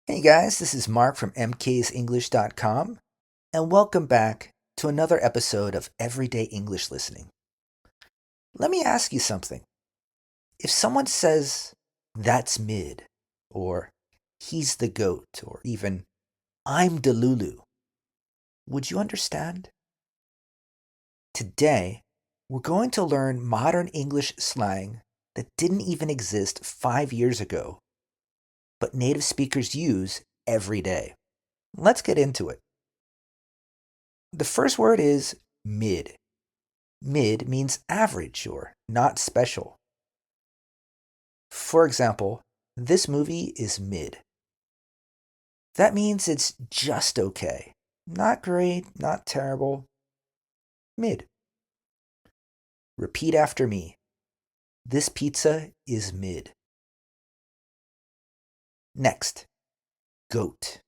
Hey guys, this is Mark from mksenglish.com, and welcome back to another episode of Everyday English Listening. Let me ask you something. If someone says, that's mid, or he's the goat, or even I'm delulu, would you understand? Today, we're going to learn modern English slang that didn't even exist 5 years ago, but native speakers use every day. Let's get into it. The first word is mid. Mid means average or not special. For example, this movie is mid. That means it's just okay. Not great, not terrible. Mid. Repeat after me. This pizza is mid. Next, GOAT.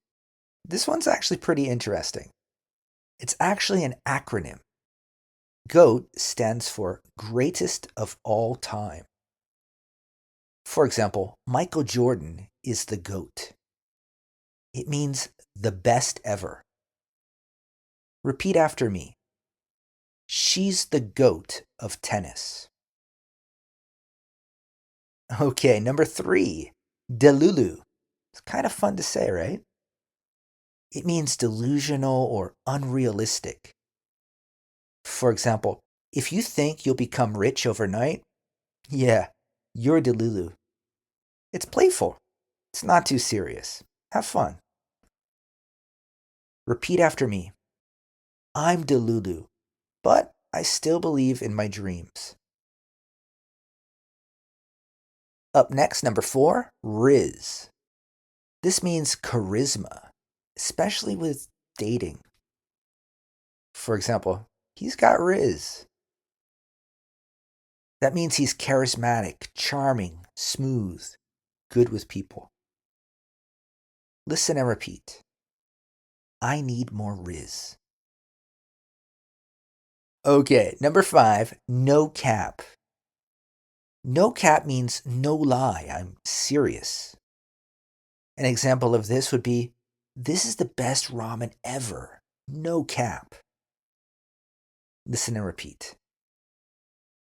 This one's actually pretty interesting. It's actually an acronym. GOAT stands for Greatest of All Time. For example, Michael Jordan is the GOAT. It means the best ever. Repeat after me. She's the GOAT of tennis. Okay, number 3, delulu. It's kind of fun to say, right? It means delusional or unrealistic. For example, if you think you'll become rich overnight, yeah, you're delulu. It's playful. It's not too serious. Have fun. Repeat after me. I'm delulu, but I still believe in my dreams. Up next, number 4, rizz. This means charisma, especially with dating. For example, he's got rizz. That means he's charismatic, charming, smooth, good with people. Listen and repeat. I need more rizz. Okay, number 5, no cap. No cap means no lie, I'm serious. An example of this would be, this is the best ramen ever. No cap. Listen and repeat.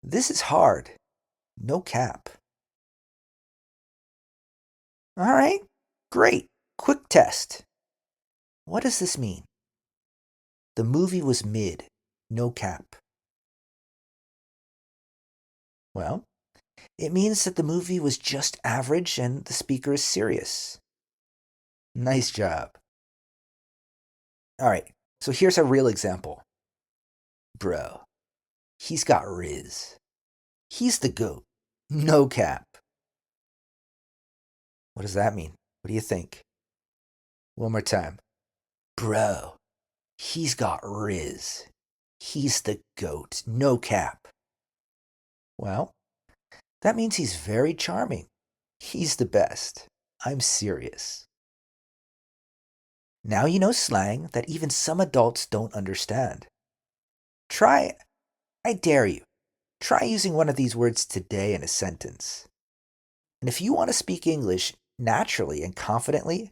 This is hard. No cap. All right, great. Quick test. What does this mean? The movie was mid. No cap. Well, it means that the movie was just average and the speaker is serious. Nice job. All right, so here's a real example. Bro, he's got rizz. He's the GOAT. No cap. What does that mean? What do you think? One more time. Bro, he's got rizz. He's the GOAT. No cap. Well, that means he's very charming. He's the best. I'm serious. Now you know slang that even some adults don't understand. I dare you, try using one of these words today in a sentence. And if you want to speak English naturally and confidently,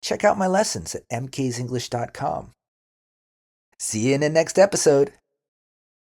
check out my lessons at mksenglish.com. See you in the next episode.